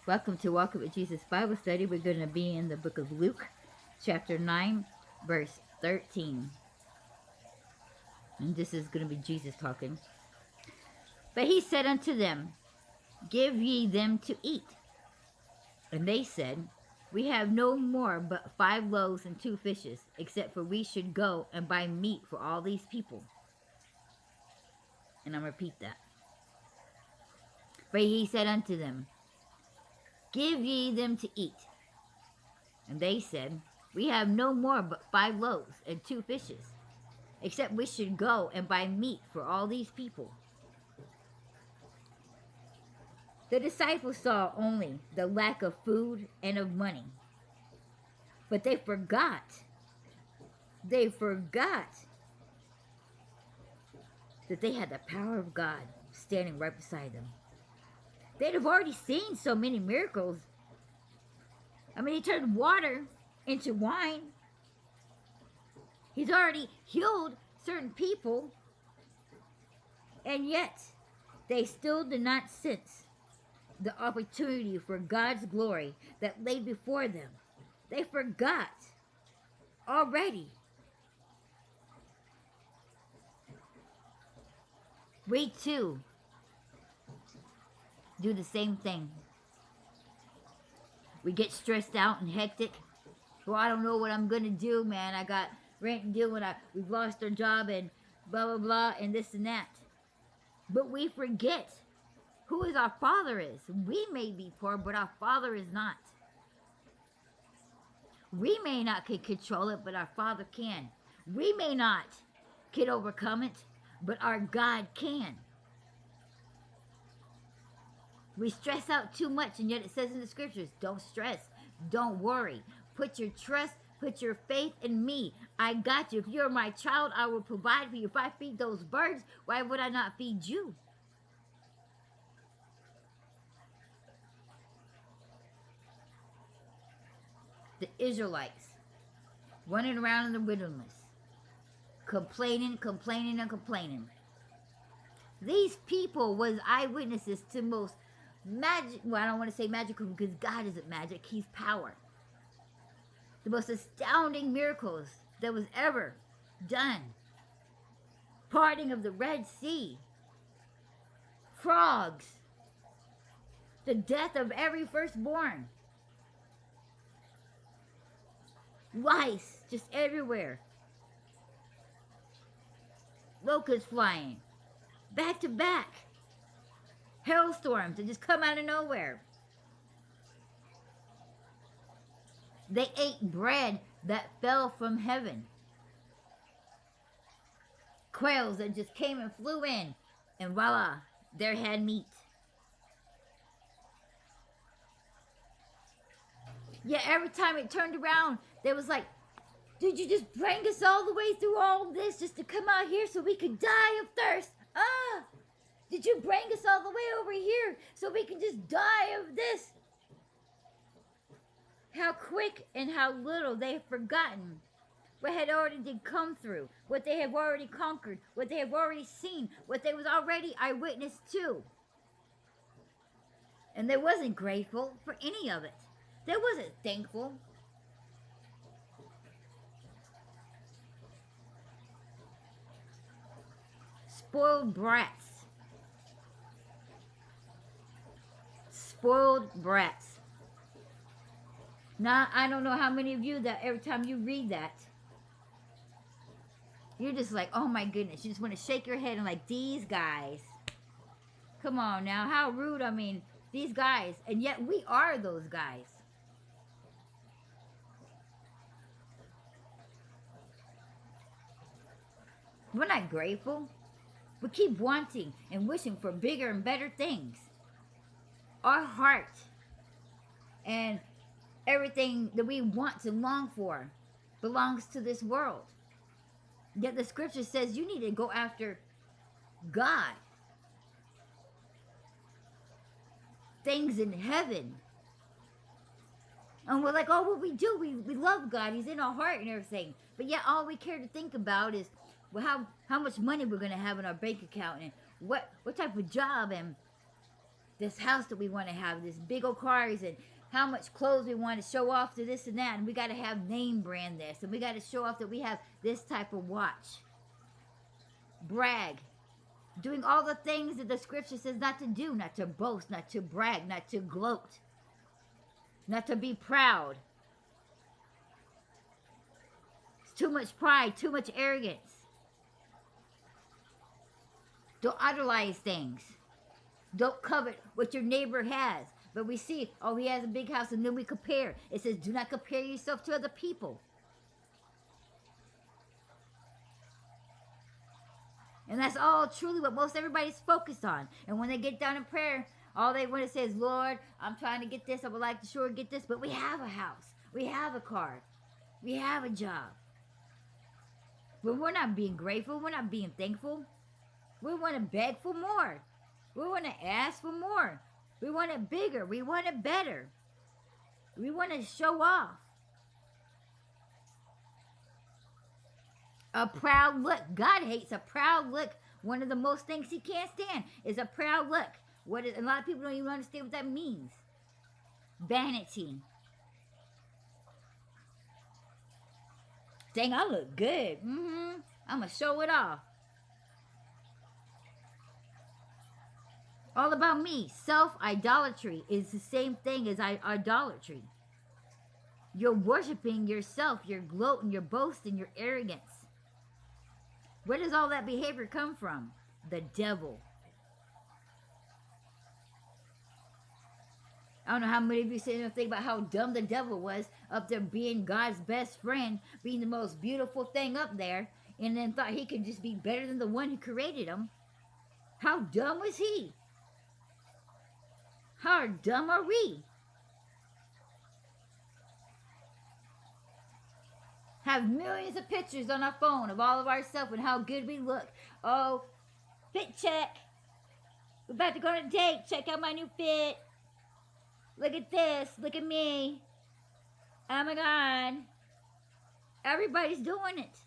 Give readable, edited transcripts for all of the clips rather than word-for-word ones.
Welcome to Walk with Jesus Bible Study. We're going to be in the book of Luke, chapter 9, verse 13. And this is going to be Jesus talking. But he said unto them, Give ye them to eat. And they said, We have no more but 5 loaves and 2 fishes, except for we should go and buy meat for all these people. And I'm going to repeat that. But he said unto them, Give ye them to eat. And they said, We have no more but 5 loaves and 2 fishes, except we should go and buy meat for all these people. The disciples saw only the lack of food and of money. But they forgot that they had the power of God standing right beside them. They'd have already seen so many miracles. I mean, he turned water into wine. He's already healed certain people. And yet, they still did not sense the opportunity for God's glory that lay before them. They forgot already. We too do the same thing. We get stressed out and hectic. Well, I don't know what I'm going to do, man. I got rent and deal, and we've lost our job and blah, blah, blah, and this and that. But we forget who is our Father is. We may be poor, but our Father is not. We may not can control it, but our Father can. We may not can overcome it, but our God can. We stress out too much, and yet it says in the scriptures, don't stress, don't worry. Put your trust, put your faith in me. I got you. If you're my child, I will provide for you. If I feed those birds, why would I not feed you? The Israelites running around in the wilderness, complaining. These people was eyewitnesses to most magic, well, I don't want to say magical because God isn't magic, he's power. The most astounding miracles that was ever done. Parting of the Red Sea, frogs, the death of every firstborn, lice just everywhere, locusts flying, back to back, hailstorms that just come out of nowhere. They ate bread that fell from heaven. Quails that just came and flew in, and voila, there had meat. Yeah, every time it turned around, they was like, did you just bring us all the way through all this just to come out here so we could die of thirst? Did you bring us all the way over here so we can just die of this? How quick and how little they have forgotten what had already did come through, what they have already conquered, what they have already seen, what they was already eyewitness to. And they wasn't grateful for any of it. They wasn't thankful. Spoiled brats. Spoiled brats. Now, I don't know how many of you that every time you read that, you're just like, oh my goodness. You just want to shake your head and like, these guys. Come on now, how rude. I mean, these guys. And yet we are those guys. We're not grateful. We keep wanting and wishing for bigger and better things. Our heart and everything that we want to long for belongs to this world. Yet the scripture says you need to go after God. Things in heaven. And we're like, oh, what we do, we love God. He's in our heart and everything. But yet all we care to think about is how much money we're going to have in our bank account and what type of job and this house that we want to have, this big old cars, and how much clothes we want to show off to this and that, and we got to have name brand this, and we got to show off that we have this type of watch. Brag. Doing all the things that the scripture says not to do, not to boast, not to brag, not to gloat, not to be proud. It's too much pride, too much arrogance. Don't idolize things. Don't covet what your neighbor has. But we see, oh, he has a big house, and then we compare. It says, do not compare yourself to other people. And that's all truly what most everybody's focused on. And when they get down in prayer, all they want to say is, Lord, I'm trying to get this. I would like to sure get this. But we have a house. We have a car. We have a job. But we're not being grateful. We're not being thankful. We want to beg for more. We want to ask for more. We want it bigger. We want it better. We want to show off. A proud look. God hates a proud look. One of the most things he can't stand is a proud look. A lot of people don't even understand what that means. Vanity. Dang, I look good. I'm going to show it off. All about me. Self-idolatry is the same thing as idolatry. You're worshiping yourself. You're gloating. You're boasting. You're arrogance. Where does all that behavior come from? The devil. I don't know how many of you sit there and think about how dumb the devil was up there being God's best friend, being the most beautiful thing up there, and then thought he could just be better than the one who created him. How dumb was he? How dumb are we? Have millions of pictures on our phone of all of ourselves and how good we look. Oh, fit check. We're about to go on a date. Check out my new fit. Look at this. Look at me. Oh my God. Everybody's doing it.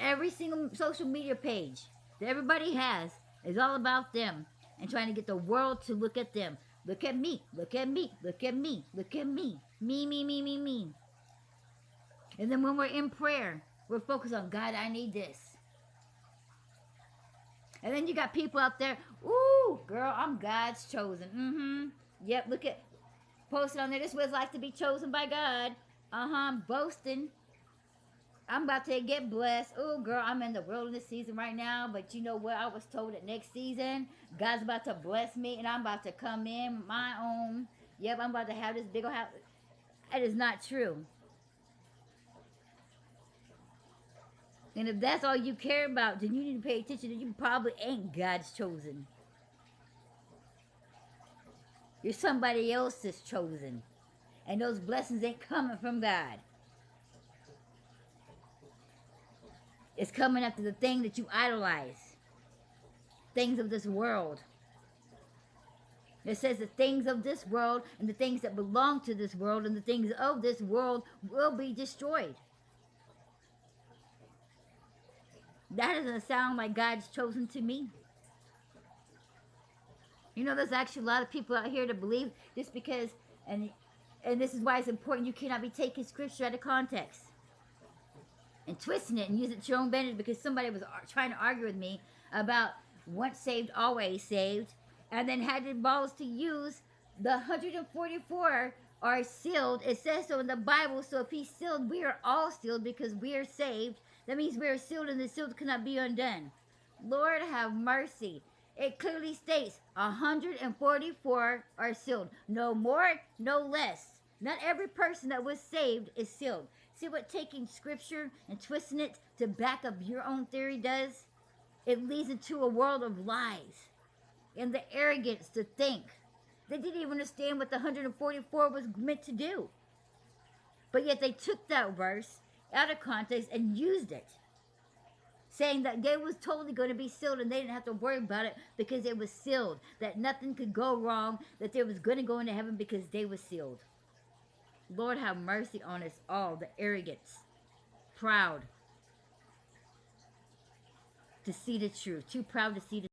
Every single social media page that everybody has is all about them and trying to get the world to look at them. Look at me, look at me, look at me, look at me. Me, me, me, me, me. And then when we're in prayer, we're focused on, God, I need this. And then you got people out there, ooh, girl, I'm God's chosen. Yep, look at, posted on there, this is what it's like to be chosen by God. I'm boasting. I'm about to get blessed. Oh, girl, I'm in the wilderness season right now. But you know what? I was told that next season, God's about to bless me. And I'm about to come in my own. Yep, I'm about to have this big old house. That is not true. And if that's all you care about, then you need to pay attention that you probably ain't God's chosen. You're somebody else's chosen. And those blessings ain't coming from God. It's coming after the thing that you idolize. Things of this world. It says the things of this world and the things that belong to this world and the things of this world will be destroyed. That doesn't sound like God's chosen to me. You know, there's actually a lot of people out here that believe just because, and this is why it's important, you cannot be taking scripture out of context and twisting it and use it to your own advantage, because somebody was trying to argue with me about once saved, always saved, and then had the balls to use the 144 are sealed. It says so in the Bible, so if he's sealed, we are all sealed because we are saved. That means we are sealed and the sealed cannot be undone. Lord have mercy. It clearly states 144 are sealed. No more, no less. Not every person that was saved is sealed. See what taking scripture and twisting it to back up your own theory does? It leads into a world of lies and the arrogance to think. They didn't even understand what the 144 was meant to do. But yet they took that verse out of context and used it, saying that they was totally going to be sealed and they didn't have to worry about it because it was sealed, that nothing could go wrong, that they was going to go into heaven because they were sealed. Lord have mercy on us all, the arrogance, proud. to see the truth, too proud to see the